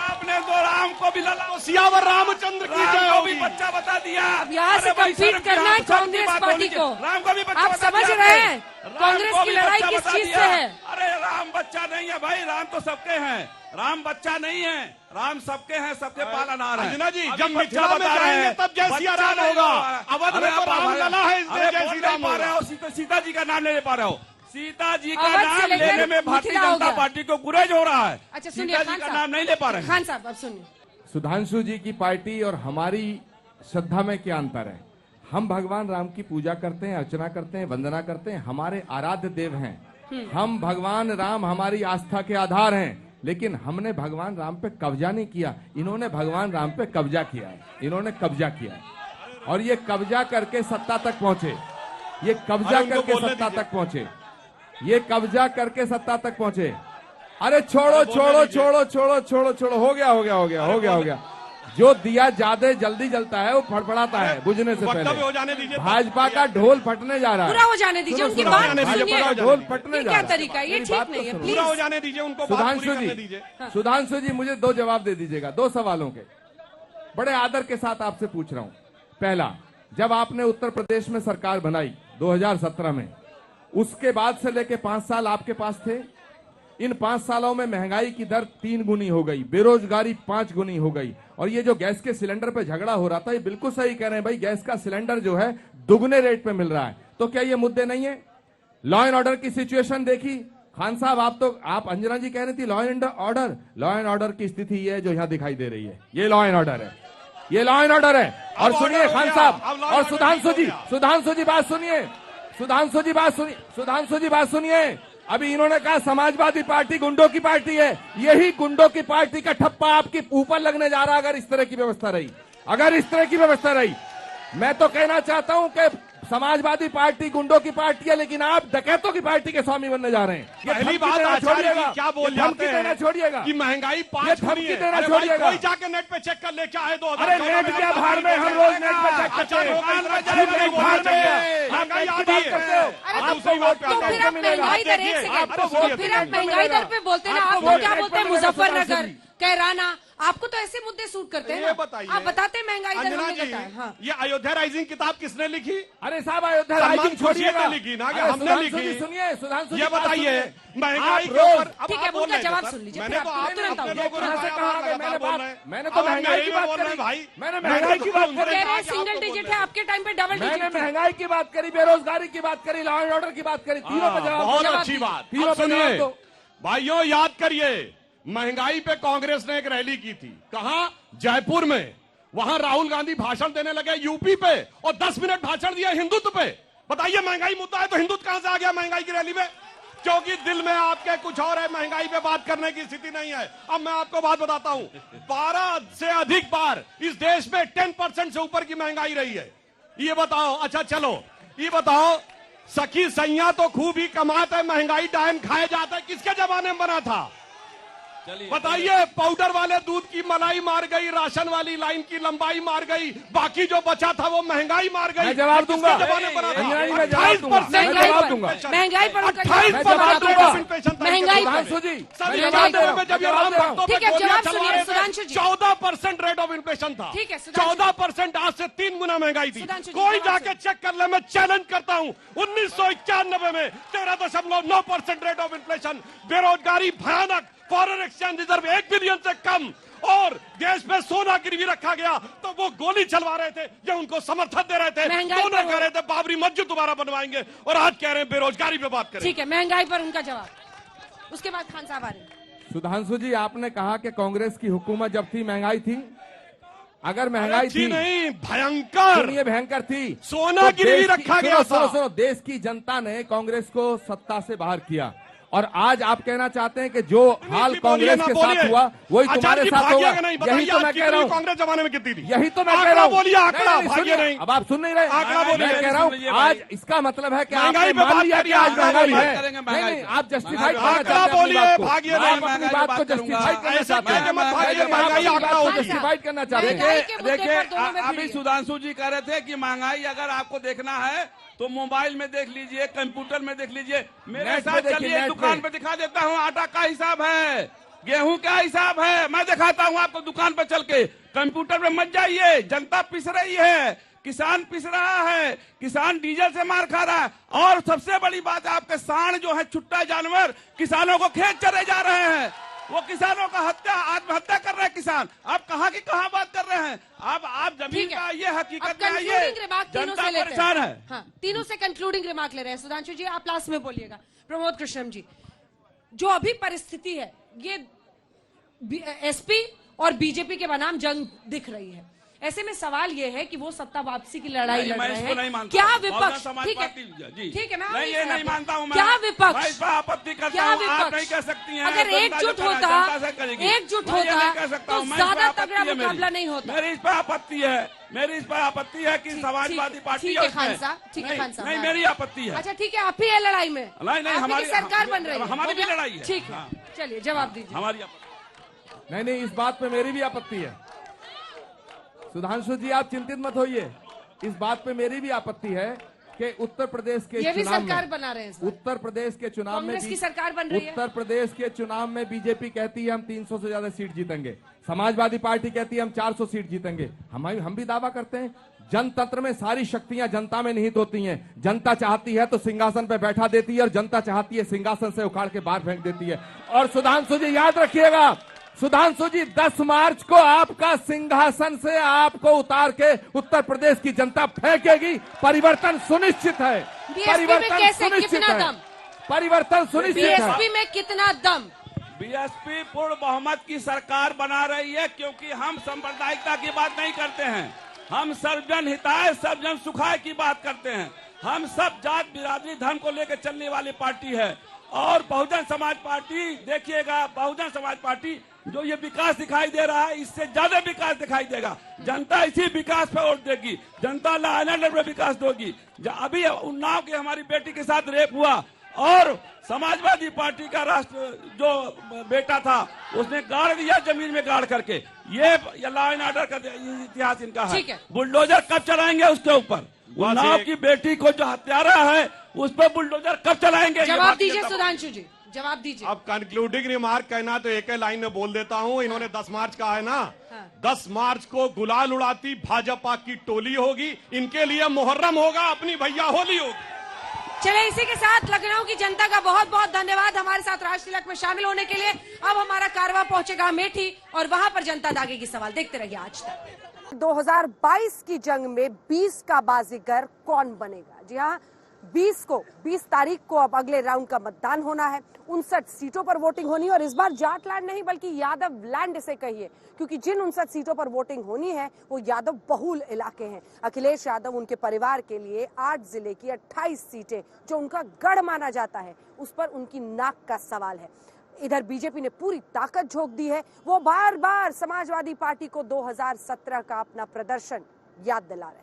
Q: आपने तो राम को भी लला,
O: सियावर रामचंद्र की जय
Q: को
O: होगी।
Q: भी बच्चा बता दिया।
A: अब यहाँ से कंप्लीट करना है कांग्रेस पार्टी को।
Q: राम को भी बच्चा,
A: आप समझ रहे हैं कांग्रेस की लड़ाई किस चीज से है?
Q: अरे राम बच्चा नहीं है भाई, राम तो सबके हैं, राम बच्चा नहीं है, राम सबके हैं, सबके पालनहार हैं।
O: अंजना जी, जब मिथिला में जाएंगे तब जय सिया राम होगा। अवध में तो राम लला है, इसलिए जय श्री राम हो रहा है।
Q: सीता जी का नाम नहीं ले पा रहे हो, सीता जी का नाम लेने में भारतीय जनता पार्टी को गुरेज हो रहा है।
A: अच्छा सुनिए,
Q: सीता जी का नाम नहीं ले पा रहे हैं।
A: खान साहब अब सुनिए,
R: सुधांशु जी की पार्टी और हमारी श्रद्धा में क्या अंतर है? हम भगवान राम की पूजा करते हैं, अर्चना करते हैं, वंदना करते हैं, हमारे आराध्य देव हैं। हम भगवान राम हमारी आस्था के आधार हैं, लेकिन हमने भगवान राम पे कब्जा नहीं किया, इन्होंने भगवान राम पे कब्जा किया है। इन्होंने कब्जा किया है और ये कब्जा करके सत्ता तक पहुंचे, ये कब्जा करके सत्ता तक पहुंचे, ये कब्जा करके सत्ता तक पहुंचे। अरे छोड़ो छोड़ो छोड़ो छोड़ो छोड़ो छोड़ो, हो गया हो गया हो गया हो गया हो गया। जो दिया ज्यादा जल्दी जलता है वो फड़फड़ाता है बुझने से पहले। भाजपा का ढोल फटने जा रहा है,
A: पूरा हो जाने दीजिए, उनकी बात सुनिए।
R: भाजपा का ढोल फटने जा रहा है।
A: क्या तरीका है ये? ठीक नहीं है,
O: पूरा हो जाने दीजिए उनको।
R: सुधांशु जी, सुधांशु जी मुझे 2 जवाब दे दीजिएगा 2 सवालों के। बड़े आदर के साथ आपसे पूछ रहा हूं। पहला, जब आपने उत्तर प्रदेश में सरकार बनाई 2017 में, उसके बाद से लेके 5 साल आपके पास थे। इन 5 सालों में महंगाई की दर 3 गुनी हो गई, बेरोजगारी 5 गुनी हो गई, और ये जो गैस के सिलेंडर पे झगड़ा हो रहा था, ये बिल्कुल सही कह रहे हैं भाई, गैस का सिलेंडर जो है दुगने रेट पे मिल रहा है। तो क्या ये मुद्दे नहीं है? लॉ एंड ऑर्डर की सिचुएशन देखी खान साहब, आप अंजना जी कह रही थी लॉ एंड ऑर्डर की स्थिति ये जो यहाँ दिखाई दे रही है, ये लॉ एंड ऑर्डर है, ये लॉ एंड ऑर्डर है। और सुनिए खान साहब और सुधांशु जी बात सुनिए, अभी इन्होंने कहा समाजवादी पार्टी गुंडों की पार्टी है। यही गुंडों की पार्टी का ठप्पा आपके ऊपर लगने जा रहा है अगर इस तरह की व्यवस्था रही। मैं तो कहना चाहता हूं कि समाजवादी पार्टी गुंडों की पार्टी है, लेकिन आप डकैतों की पार्टी के स्वामी बनने जा रहे हैं।
O: पहली बात आचार्य जी क्या बोल जाते हैं
R: छोड़िएगा
O: कि महंगाई 5 गुनी है।
R: देना छोड़िएगा।
O: कोई जाके नेट पे चेक कर ले क्या है 2000।
R: अरे नेट क्या भार में, हम रोज नेट पे चेक करते हैं।
O: महंगाई आती है।
A: फिर आप महंगाई दर पे बोलते हैं, आप लोग क्या बोलते हैं मुजफ्फरनगर, कैराना, आपको तो ऐसे मुद्दे सूट करते हैं।
O: ये बताइए,
A: आप बताते हैं महंगाई दर
O: अंजना
A: हमने
O: जी,
A: बताया। हाँ।
O: ये अयोध्या राइजिंग किताब किसने लिखी?
R: अरे साहब अयोध्या राइजिंग छोड़िएगा,
O: लिखी ना कि हमने लिखी।
R: सुनिए सुधांशु,
O: ये बताइए महंगाई के ऊपर।
A: ठीक है, उनका जवाब सुन लीजिए।
O: मैंने तो
A: तुरंत
R: मैंने तो महंगाई की बात करी भाई, मैंने महंगाई की बात करी,
A: सिंगल डिजिट है आपके टाइम पे, डबल डिजिट।
R: मैंने महंगाई की बात करी, बेरोजगारी की बात करी, लॉ एंड ऑर्डर की बात करी, तीनों पे जवाब।
O: बहुत अच्छी बात।
R: तीनों पे
O: सुनिए
R: जवाब।
O: भाइयों, याद करिए महंगाई पे कांग्रेस ने एक रैली की थी, कहां? जयपुर में। वहां राहुल गांधी भाषण देने लगे यूपी पे, और 10 मिनट भाषण दिया हिंदुत्व पे। बताइए महंगाई मुद्दा है तो हिंदुत्व कहां से आ गया महंगाई की रैली में? क्योंकि दिल में आपके कुछ और है, महंगाई पे बात करने की स्थिति नहीं है। अब मैं आपको बात बताता हूं, 12 से अधिक बार इस देश में 10% से ऊपर की महंगाई रही है। ये बताओ, अच्छा चलो ये बताओ, सखी सैया तो खूब ही कमाते, महंगाई डायन खाए जाते, किसके जमाने में बना था? बताइए, पाउडर वाले दूध की मलाई मार गई, राशन वाली लाइन की लंबाई मार गई, बाकी जो बचा था वो महंगाई मार गई।
R: मैं जवाब दूंगा,
A: महंगाई पर
O: 14% रेट ऑफ इन्फ्लेशन था। 14% आज से 3 गुना महंगाई थी। कोई जाके चेक कर ले, मैं चैलेंज करता हूं। 1991 में 13.9% रेट ऑफ इन्फ्लेशन, बेरोजगारी भयानक, फॉरेन एक्सचेंज रिजर्व 1 बिलियन से कम, और देश में सोना गिरवी रखा गया तो वो गोली चलवा रहे थे, ये उनको समर्थन दे रहे थे, दोनों कह रहे थे बाबरी मस्जिद दोबारा बनवाएंगे, और आज कह रहे हैं बेरोजगारी पे बात करें।
A: ठीक है, महंगाई पर उनका जवाब। उसके बाद खान साहब आ रहे हैं।
R: सुधांशु जी, आपने कहा कि कांग्रेस की हुकूमत जब थी महंगाई थी। अगर महंगाई थी
O: नहीं, भयंकर,
R: ये भयंकर थी,
O: सोना गिरवी रखा गया था।
R: सुनो, देश की जनता ने कांग्रेस को सत्ता से बाहर किया, और आज आप कहना चाहते हैं कि जो हाल कांग्रेस के साथ हुआ वही तुम्हारे साथ होगा। यही तो मैं कह रहा हूँ,
O: कांग्रेस जमाने में कितनी थी?
R: यही तो मैं कह रहा हूँ।
O: बोलिए आंकड़ा, भागिए नहीं।
R: अब आप सुन नहीं रहे,
O: आंकड़ा बोलिए।
R: मैं कह रहा हूँ आज इसका मतलब है कि आपने मान लिया कि आज महंगाई है। नहीं, आप जस्टिफाई करना चाहते हैं,
O: बोलिए, भागिए नहीं।
R: अपनी बात को जस्टिफाई करना चाहते हैं, जस्टिफाई करना चाहते हैं।
Q: देखिए, अभी सुधांशु जी कह रहे थे कि महंगाई अगर आपको देखना है तो मोबाइल में देख लीजिए, कंप्यूटर में देख लीजिए, मेरे साथ चलिए, दुकान पे दिखा देता हूँ आटा का हिसाब है, गेहूं का हिसाब है, मैं दिखाता हूँ आपको दुकान पे चल के। कंप्यूटर में मत जाइए, जनता पिस रही है, किसान पिस रहा है, किसान डीजल से मार खा रहा है, और सबसे बड़ी बात है आपके सांड जो है, छुट्टा जानवर, किसानों को खेत चले जा रहे हैं, वो किसानों का आत्महत्या कर रहे हैं किसान। आप कहाँ की कहाँ बात कर रहे हैं? आप जमीन का ये हकीकत में आइए, जनता परेशान है।
A: हाँ, तीनों से कंक्लूडिंग रिमार्क ले रहे हैं। सुधांशु जी, आप लास्ट में बोलिएगा। प्रमोद कृष्णम जी, जो अभी परिस्थिति है, ये एसपी और बीजेपी के बनाम जंग दिख रही है। ऐसे में सवाल ये है कि वो सत्ता वापसी की लड़ाई लड़ रहे हैं। क्या विपक्ष, ठीक है, ठीक है, मैं
Q: ये नहीं मानता हूँ,
A: क्या विपक्ष,
Q: आपत्ति करता हूँ, आप नहीं कह सकती हैं।
A: अगर एकजुट होता तो ज्यादा तगड़ा मुकाबला नहीं होता।
Q: मेरी इस पर आपत्ति है, मेरी इस पर आपत्ति है कि समाजवादी पार्टी
A: ठीक है खान साहब, ठीक है खान साहब,
Q: नहीं मेरी आपत्ति है।
A: अच्छा ठीक है, आप ही है लड़ाई में,
Q: नहीं हमारी
A: सरकार बन रही है,
Q: हमारी भी लड़ाई है।
A: ठीक है, चलिए जवाब दीजिए।
Q: हमारी
R: नहीं, इस बात पे मेरी भी आपत्ति है। सुधांशु जी, आप चिंतित मत होइए, इस बात पे मेरी भी आपत्ति है कि उत्तर प्रदेश के
A: ये भी
R: चुनाव
A: सरकार
R: में
A: बना रहे हैं इस बार।
R: उत्तर प्रदेश के चुनाव में
A: कांग्रेस की सरकार बन रही है।
R: उत्तर प्रदेश के चुनाव में बीजेपी कहती है हम 300 से ज्यादा सीट जीतेंगे, समाजवादी पार्टी कहती है हम 400 सीट जीतेंगे। हम भी दावा करते हैं जनतंत्र में सारी शक्तियां जनता में निहित होती हैं। जनता चाहती है तो सिंहासन पे बैठा देती है और जनता चाहती है सिंहासन से उखाड़ के बाहर फेंक देती है। और सुधांशु जी याद रखिएगा, सुधांशु जी 10 मार्च को आपका सिंहासन से आपको उतार के उत्तर प्रदेश की जनता फेंकेगी। परिवर्तन सुनिश्चित है, परिवर्तन सुनिश्चित है, परिवर्तन सुनिश्चित है।
A: बीएसपी में कितना दम?
Q: बीएसपी पूर्ण बहुमत की सरकार बना रही है, क्योंकि हम सांप्रदायिकता की बात नहीं करते हैं, हम सर्वजन हिताय सर्वजन सुखाय की बात करते हैं। हम सब जात बिरादरी धर्म को लेकर चलने वाली पार्टी है। और बहुजन समाज पार्टी देखिएगा, बहुजन समाज पार्टी जो ये विकास दिखाई दे रहा है, इससे ज्यादा विकास दिखाई देगा। जनता इसी विकास पे वोट देगी, जनता लॉ एंड ऑर्डर पे विकास दोगी। अभी उन्नाव की हमारी बेटी के साथ रेप हुआ और समाजवादी पार्टी का राष्ट्र जो बेटा था उसने गाड़ दिया जमीन में गाड़ करके। ये लॉ एंड ऑर्डर का इतिहास इनका है। बुलडोजर कब चलाएंगे उसके ऊपर? उन्नाव की बेटी को जो हत्यारा है उस पर बुलडोजर कब चलाएंगे?
A: जवाब दीजिए सुधांशु जी, जवाब दीजिए।
O: अब कंक्लूडिंग रिमार्क कहना तो एक लाइन में बोल देता हूं। इन्होंने 10 मार्च कहा है ना, 10 मार्च को गुलाल उड़ाती भाजपा की टोली होगी, इनके लिए मुहर्रम होगा, अपनी भैया होली होगी।
A: चले, इसी के साथ लखनऊ की जनता का बहुत बहुत धन्यवाद हमारे साथ राष्ट्र तिलक में शामिल होने के लिए। अब हमारा कारवा पहुंचेगा अमेठी और वहां पर जनता दागेगी सवाल। देखते रहिए आज तक। 2022 की जंग में 20 का बाजीगर कौन बनेगा? जी हाँ, 20 तारीख को अब अगले राउंड का मतदान होना है। 59 सीटों पर वोटिंग होनी है और इस बार जाट लैंड नहीं बल्कि यादव लैंड इसे कहिए, क्योंकि जिन 59 सीटों पर वोटिंग होनी है वो यादव बहुल इलाके हैं। अखिलेश यादव उनके परिवार के लिए 8 जिले की 28 सीटें जो उनका गढ़ माना जाता है उस पर उनकी नाक का सवाल है। इधर बीजेपी ने पूरी ताकत झोंक दी है, वो बार बार समाजवादी पार्टी को 2017 का अपना प्रदर्शन याद दिला रहे हैं।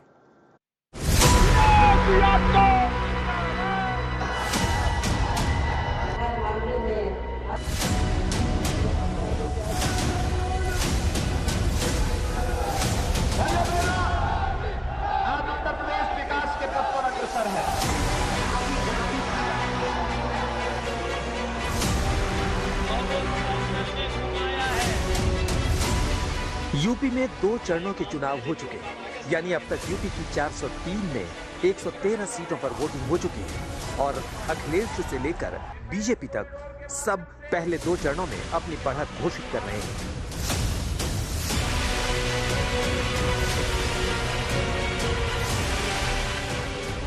T: उत्तर प्रदेश विकास के पथ पर अग्रसर है।
U: यूपी में 2 चरणों के चुनाव हो चुके हैं, यानी अब तक यूपी की 403 में 113 सीटों पर वोटिंग हो चुकी है और अखिलेश से लेकर बीजेपी तक सब पहले 2 चरणों में अपनी बढ़त घोषित कर रहे हैं।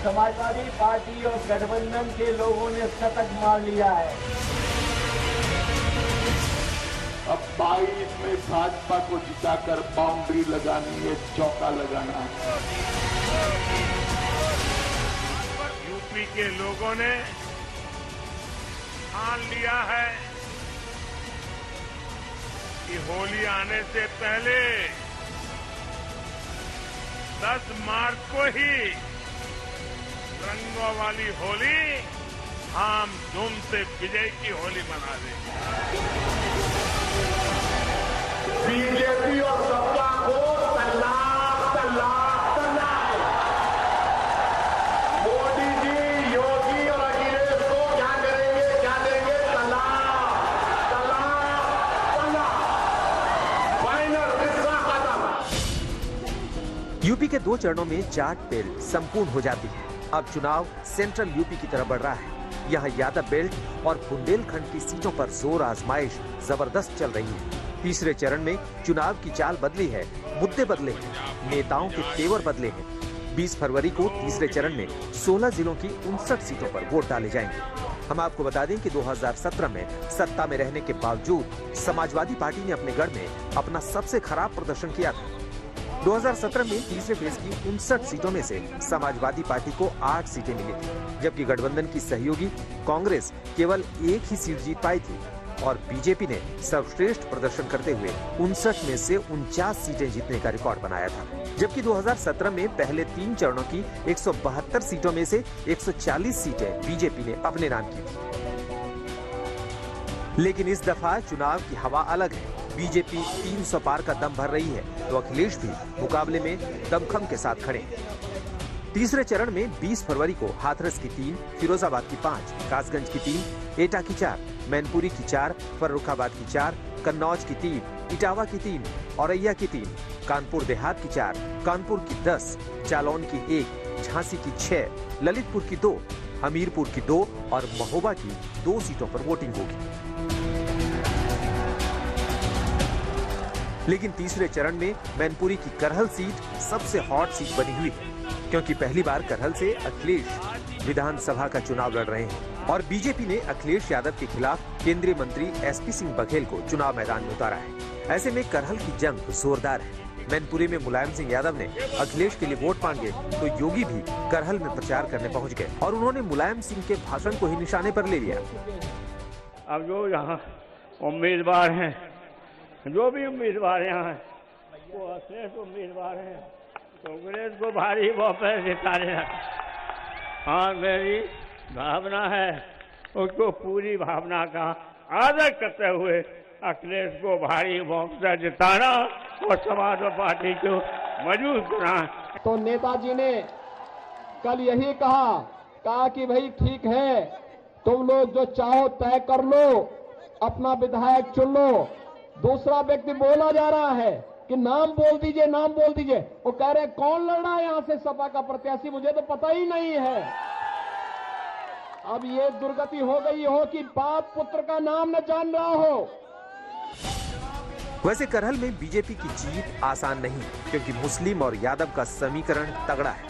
T: समाजवादी पार्टी और गठबंधन के लोगों ने शतक मार लिया है।
V: अब 22 में भाजपा को जिताकर बाउंड्री लगानी है, चौका लगाना है।
W: यूपी के लोगों ने ठान लिया है कि होली आने से पहले 10 मार्च को ही रंगों वाली होली हम धूम से विजय की होली मना देंगे।
V: बीजेपी और सपा को तलाक तलाक तलाक। मोदी जी, योगी और अखिलेश को क्या करेंगे, क्या देंगे? तलाक तलाक तलाक। फाइनल किस्सा खत्म।
U: यूपी के 2 चरणों में जाट बेल्ट संपूर्ण हो जाती है। अब चुनाव सेंट्रल यूपी की तरफ बढ़ रहा है। यहाँ यादव बेल्ट और बुंदेलखंड की सीटों पर जोर आजमाइश जबरदस्त चल रही है। तीसरे चरण में चुनाव की चाल बदली है, मुद्दे बदले हैं, नेताओं के तेवर बदले हैं। 20 फरवरी को तीसरे चरण में 16 जिलों की 59 सीटों पर वोट डाले जाएंगे। हम आपको बता दें कि 2017 में सत्ता में रहने के बावजूद समाजवादी पार्टी ने अपने गढ़ में अपना सबसे खराब प्रदर्शन किया था। 2017 में तीसरे फेज की 59 सीटों में से समाजवादी पार्टी को 8 सीटें मिली थी, जबकि गठबंधन की सहयोगी कांग्रेस केवल 1 ही सीट जीत पाई थी और बीजेपी ने सर्वश्रेष्ठ प्रदर्शन करते हुए 59 में से 49 सीटें जीतने का रिकॉर्ड बनाया था। जबकि 2017 में पहले 3 चरणों की 172 सीटों में से 140 सीटें बीजेपी ने अपने नाम की थी। लेकिन इस दफा चुनाव की हवा अलग है। बीजेपी 300 पार का दम भर रही है तो अखिलेश भी मुकाबले में दमखम के साथ खड़े हैं। तीसरे चरण में 20 फरवरी को हाथरस की 3, फिरोजाबाद की 5, कासगंज की 3, एटा की 4, मैनपुरी की 4, फर्रुखाबाद की 4, कन्नौज की 3, इटावा की 3, औरैया की 3, कानपुर देहात की 4, कानपुर की 10, जालौन की 1, झांसी की 6, ललितपुर की 2, हमीरपुर की 2 और महोबा की 2 सीटों पर वोटिंग होगी। लेकिन तीसरे चरण में मैनपुरी की करहल सीट सबसे हॉट सीट बनी हुई है, क्योंकि पहली बार करहल से अखिलेश विधानसभा का चुनाव लड़ रहे हैं और बीजेपी ने अखिलेश यादव के खिलाफ केंद्रीय मंत्री एसपी सिंह बघेल को चुनाव मैदान में उतारा है। ऐसे में करहल की जंग जोरदार है। मैनपुरी में मुलायम सिंह यादव ने अखिलेश के लिए वोट मांगे तो योगी भी करहल में प्रचार करने पहुंच गए और उन्होंने मुलायम सिंह के भाषण को ही निशाने पर ले लिया।
W: अब जो यहाँ उम्मीदवार हैं, जो भी उम्मीदवार यहाँ हैं, वो अखिलेश उम्मीदवार हैं, कांग्रेस को भारी बहुमत जिताने हाँ मेरी भावना है, उसको पूरी भावना का आदर करते हुए अखिलेश को भारी बहुमत जिताना और समाजवादी पार्टी को मजबूत करना।
T: तो नेताजी ने कल यही कहा कि भाई ठीक है, तुम लोग जो चाहो तय कर लो, अपना विधायक चुन लो। दूसरा व्यक्ति बोला जा रहा है कि नाम बोल दीजिए, नाम बोल दीजिए। वो कह रहे कौन लड़ रहा है यहाँ से सपा का प्रत्याशी, मुझे तो पता ही नहीं है। अब ये दुर्गति हो गई हो कि बाप पुत्र का नाम न जान रहा हो।
U: वैसे करहल में बीजेपी की जीत आसान नहीं, क्योंकि मुस्लिम और यादव का समीकरण तगड़ा है।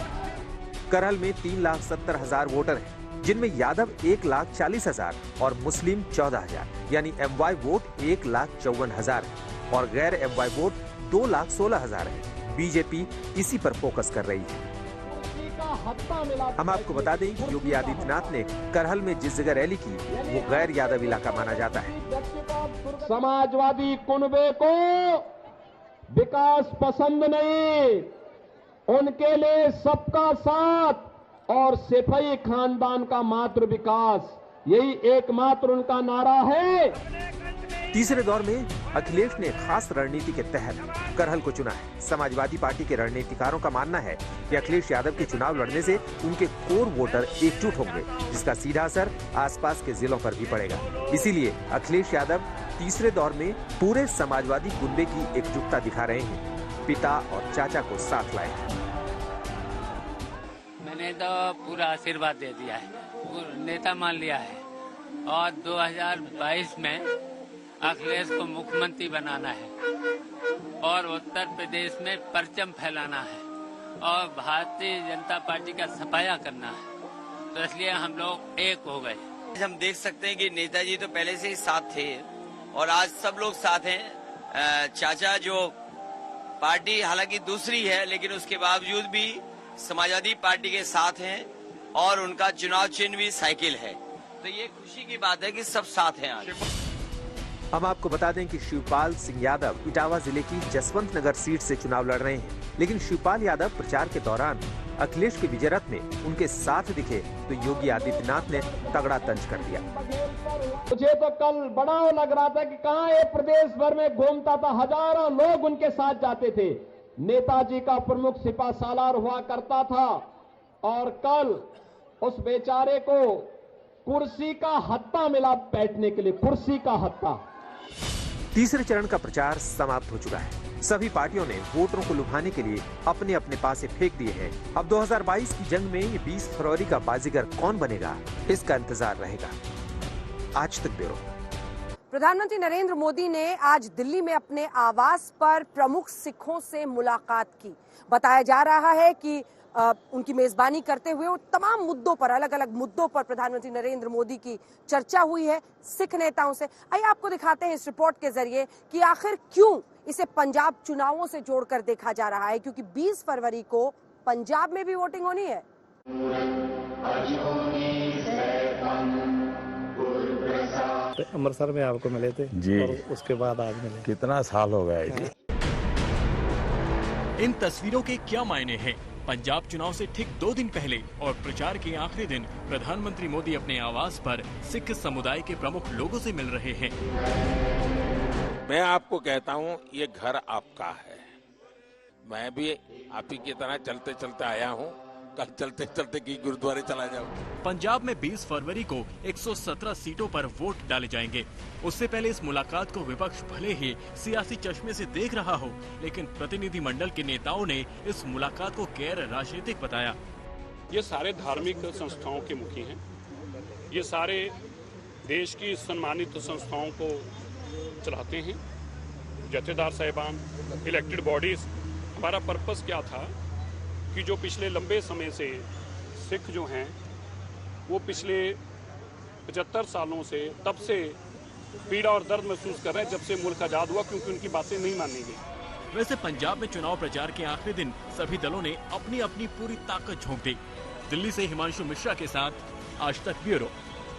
U: करहल में 3,70,000 वोटर हैं, जिनमें यादव 1,40,000 और मुस्लिम 14,000, यानी MY वोट 1,54,000 है और गैर MY वोट 2,16,000 है। बीजेपी इसी पर फोकस कर रही है। हम आपको बता दें कि योगी आदित्यनाथ ने करहल में जिस जगह रैली की वो गैर यादव इलाका माना जाता है।
T: समाजवादी कुनबे को विकास पसंद नहीं, उनके लिए सबका साथ और सिपाही खानदान का मात्र विकास, यही एकमात्र उनका नारा है।
U: तीसरे दौर में अखिलेश ने खास रणनीति के तहत करहल को चुना है। समाजवादी पार्टी के रणनीतिकारों का मानना है कि अखिलेश यादव के चुनाव लड़ने से उनके कोर वोटर एकजुट होंगे, जिसका सीधा असर आसपास के जिलों पर भी पड़ेगा। इसीलिए अखिलेश यादव तीसरे दौर में पूरे समाजवादी कुनबे की एकजुटता दिखा रहे हैं। पिता और चाचा को साथ लाए।
B: मैंने तो पूरा आशीर्वाद दे दिया है, नेता मान लिया है और 2022 में अखिलेश को मुख्यमंत्री बनाना है और उत्तर प्रदेश में परचम फैलाना है और भारतीय जनता पार्टी का सफाया करना है। तो इसलिए हम लोग एक हो गए।
D: हम देख सकते हैं कि नेताजी तो पहले से ही साथ थे और आज सब लोग साथ हैं। चाचा जो पार्टी हालांकि दूसरी है, लेकिन उसके बावजूद भी समाजवादी पार्टी के साथ हैं और उनका चुनाव चिन्ह भी साइकिल है। तो ये खुशी की बात है कि सब साथ हैं आज।
U: हम आपको बता दें कि शिवपाल सिंह यादव इटावा जिले की जसवंत नगर सीट से चुनाव लड़ रहे हैं, लेकिन शिवपाल यादव प्रचार के दौरान अखिलेश के विजय रथ में उनके साथ दिखे तो योगी आदित्यनाथ ने तगड़ा तंज कर दिया।
T: मुझे तो कल बड़ा लग रहा था कि कहाँ ये प्रदेश भर में घूमता था, हजारों लोग उनके साथ जाते थे। नेताजी का प्रमुख सिपा सालार हुआ करता था और कल उस बेचारे को कुर्सी का हत्ता मिला बैठने के लिए, कुर्सी का हत्ता।
U: तीसरे चरण का प्रचार समाप्त हो चुका है। सभी पार्टियों ने वोटरों को लुभाने के लिए अपने अपने पासे फेंक दिए हैं। अब 2022 की जंग में ये 20 फरवरी का बाजीगर कौन बनेगा, इसका इंतजार रहेगा। आज तक ब्यूरो।
A: प्रधानमंत्री नरेंद्र मोदी ने आज दिल्ली में अपने आवास पर प्रमुख सिखों से मुलाकात की। बताया जा रहा है कि उनकी मेजबानी करते हुए वो तमाम मुद्दों पर, अलग अलग मुद्दों पर प्रधानमंत्री नरेंद्र मोदी की चर्चा हुई है सिख नेताओं से। आइए आपको दिखाते हैं इस रिपोर्ट के जरिए कि आखिर क्यों इसे पंजाब चुनावों से जोड़कर देखा जा रहा है, क्योंकि 20 फरवरी को पंजाब में भी वोटिंग होनी है।
H: अमृतसर में आपको मिले थे जी, और उसके बाद आज मिले।
X: कितना साल हो गया जी।
Y: इन तस्वीरों के क्या मायने हैं? पंजाब चुनाव से ठीक 2 दिन पहले और प्रचार के आखिरी दिन प्रधानमंत्री मोदी अपने आवास पर सिख समुदाय के प्रमुख लोगों से मिल रहे हैं।
W: मैं आपको कहता हूँ, ये घर आपका है। मैं भी आप ही की तरह चलते चलते आया हूँ
E: कल चलते चलते की गुरुद्वारे चला जाऊं।
Y: पंजाब में 20 फरवरी को 117 सीटों पर वोट डाले जाएंगे। उससे पहले इस मुलाकात को विपक्ष भले ही सियासी चश्मे से देख रहा हो, लेकिन प्रतिनिधिमंडल के नेताओं ने इस मुलाकात को गैर राजनीतिक बताया।
F: ये सारे धार्मिक संस्थाओं के मुखी हैं। ये सारे देश की सम्मानित संस्थाओं को चलाते हैं, जथेदार साहिबान, इलेक्टेड बॉडीज। हमारा पर्पस क्या था कि जो पिछले लंबे समय से सिख जो हैं वो पिछले 75 सालों से तब से पीड़ा और दर्द महसूस कर रहे हैं जब से मुल्क आज़ाद हुआ, क्योंकि उनकी बातें नहीं मानी गई।
Y: वैसे पंजाब में चुनाव प्रचार के आखिरी दिन सभी दलों ने अपनी अपनी पूरी ताकत झोंक दी। दिल्ली से हिमांशु मिश्रा के साथ आज तक ब्यूरो।